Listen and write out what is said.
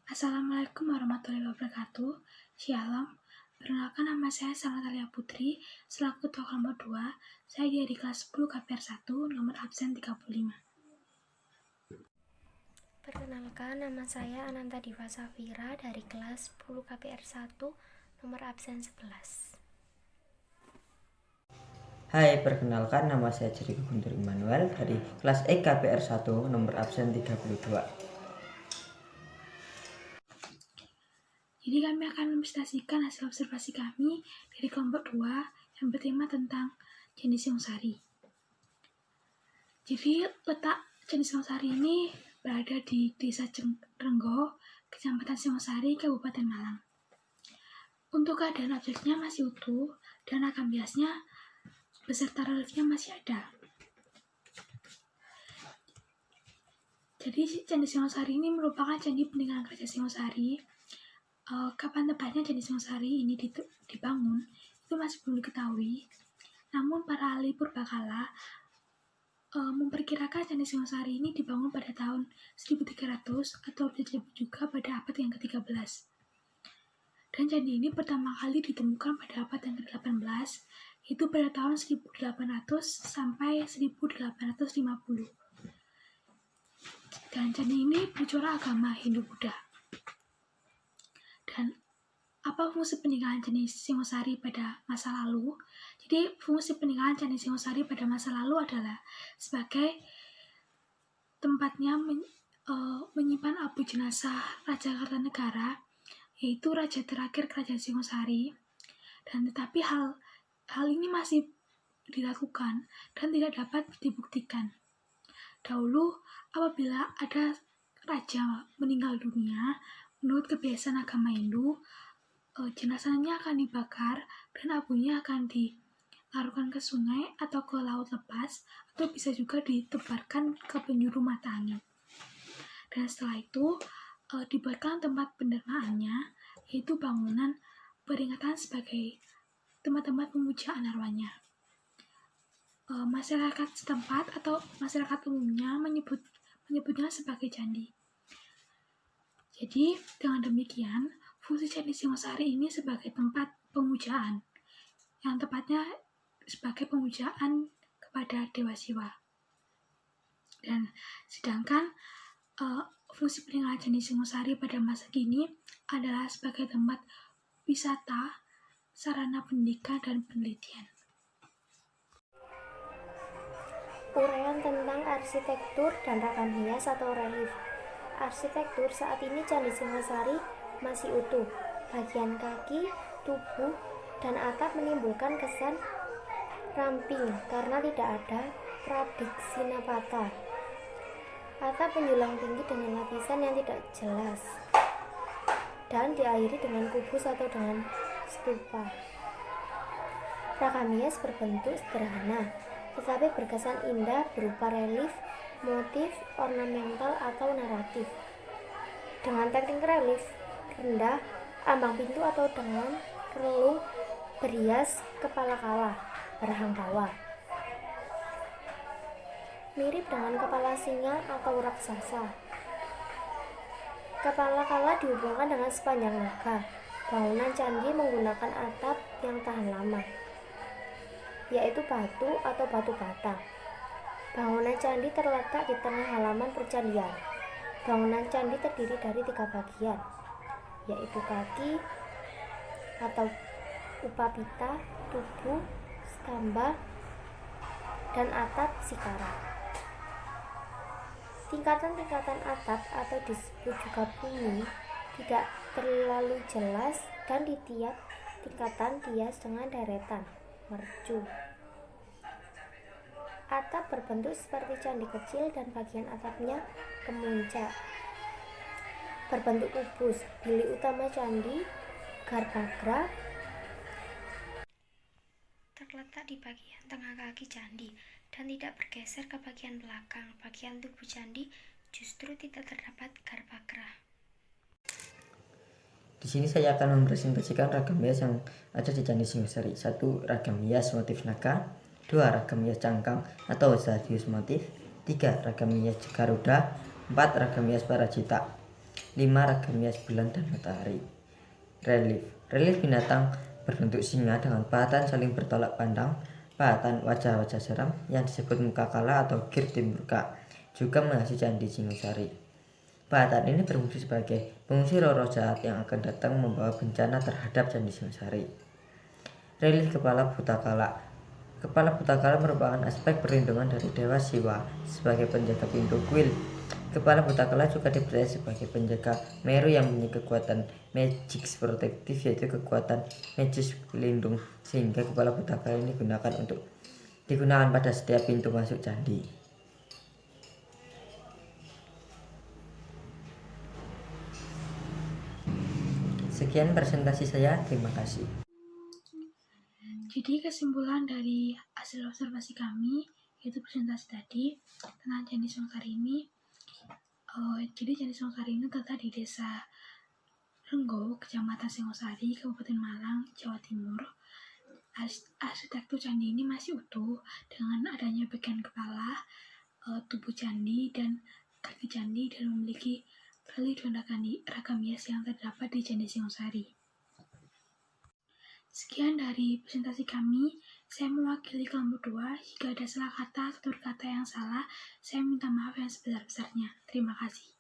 Assalamualaikum warahmatullahi wabarakatuh. Shalom. Perkenalkan, nama saya Salatalia Putri, selaku ketua kelompok 2. Saya dari kelas 10 KPR 1, nomor absen 35. Perkenalkan, nama saya Ananta Diva Safira dari kelas 10 KPR 1, nomor absen 11. Hai, perkenalkan nama saya Jerry Guntur Immanuel dari kelas E KPR 1, nomor absen 32. Jadi kami akan mempresentasikan hasil observasi kami dari kelompok 2 yang bertema tentang Candi Singosari. Jadi letak Candi Singosari ini berada di Desa Renggo, Kecamatan Singosari, Kabupaten Malang. Untuk keadaan objeknya masih utuh dan ragam hiasnya beserta reliefnya masih ada. Jadi Candi Singosari ini merupakan candi peninggalan Kerajaan Singosari. Kapan tepatnya Candi Singosari ini dibangun itu masih belum diketahui. Namun para ahli purbakala memperkirakan Candi Singosari ini dibangun pada tahun 1300 atau bisa disebut juga pada abad yang ke-13. Dan candi ini pertama kali ditemukan pada abad yang ke-18, itu pada tahun 1800 sampai 1850. Dan candi ini bercorak agama Hindu-Buddha. Dan apa fungsi peninggalan Candi Singosari pada masa lalu? Jadi fungsi peninggalan Candi Singosari pada masa lalu adalah sebagai tempatnya menyimpan abu jenazah Raja Kartanegara, yaitu raja terakhir Kerajaan Singosari. Dan tetapi hal ini masih dilakukan dan tidak dapat dibuktikan. Dahulu apabila ada raja meninggal dunia, menurut kebiasaan agama Hindu, jenazahnya akan dibakar dan abunya akan dilarutkan ke sungai atau ke laut lepas, atau bisa juga ditebarkan ke penjuru mata angin. Dan setelah itu dibuatkan tempat pendermaannya, yaitu bangunan peringatan sebagai tempat-tempat pemujaan arwahnya. Masyarakat setempat atau masyarakat umumnya menyebutnya sebagai candi. Jadi dengan demikian fungsi Candi Singosari ini sebagai tempat pemujaan, yang tepatnya sebagai pemujaan kepada Dewa Siwa. Dan sedangkan fungsi peninggalan Candi Singosari pada masa kini adalah sebagai tempat wisata, sarana pendidikan, dan penelitian. Uraian tentang arsitektur dan ragam hias atau relief. Arsitektur saat ini Candi Singosari masih utuh. Bagian kaki, tubuh, dan atap menimbulkan kesan ramping karena tidak ada pradiksinapata. Atap menjulang tinggi dengan lapisan yang tidak jelas dan diakhiri dengan kubus atau dengan stupa. Ragam hias berbentuk sederhana tetapi berkesan indah berupa relief, motif, ornamental, atau naratif. Dengan teknik relief rendah, ambang pintu atau dengan relung berhias kepala kala, berhang bawah. Mirip dengan kepala singa atau raksasa. Kepala kala dihubungkan dengan sepanjang naga. Bangunan candi menggunakan atap yang tahan lama, yaitu batu atau batu bata. Bangunan candi terletak di tengah halaman percandian. Bangunan candi terdiri dari 3 bagian, yaitu kaki atau upapita, tubuh, stamba, dan atap sikara. Tingkatan-tingkatan atap atau disebut juga bumi tidak terlalu jelas dan di tiap tingkatan dihias dengan deretan mercu. Atap berbentuk seperti candi kecil dan bagian atapnya kemuncak, berbentuk kubus. Bilik utama candi, garbhagra, terletak di bagian tengah kaki candi dan tidak bergeser ke bagian belakang. Bagian tubuh candi justru tidak terdapat garbhagra. Di sini saya akan mempresentasikan ragam hias yang ada di Candi Singosari. 1. Ragam hias motif naga. 2. Ragam hias cangkang atau zodius motif. 3. Ragam hias Garuda. 4. Ragam hias Parajita. 5. Ragam hias bulan dan matahari. Relief binatang berbentuk singa dengan pahatan saling bertolak pandang, pahatan wajah-wajah seram yang disebut muka kala atau Girtimurka juga menghiasi Candi Singosari. Pahatan ini berfungsi sebagai pengusir roh jahat yang akan datang membawa bencana terhadap Candi Singosari. Relief kepala buta kala. Kepala buta kala merupakan aspek perlindungan dari Dewa Siwa sebagai penjaga pintu kuil. Kepala buta kala juga dipercaya sebagai penjaga Meru yang mempunyai kekuatan magis protektif, yaitu kekuatan magis pelindung, sehingga kepala buta kala ini digunakan pada setiap pintu masuk candi. Sekian presentasi saya, terima kasih. Jadi kesimpulan dari hasil observasi kami, yaitu presentasi tadi tentang Candi Singosari ini, jadi Candi Singosari ini terletak di Desa Renggo, Kecamatan Singosari, Kabupaten Malang, Jawa Timur. Arsitektur candi ini masih utuh dengan adanya bagian kepala, tubuh candi dan kaki candi, dan memiliki relief dan ragam hias yang terdapat di Candi Singosari. Sekian dari presentasi kami. Saya mewakili kelompok 2. Jika ada salah kata atau tutur kata yang salah, saya minta maaf yang sebesar-besarnya. Terima kasih.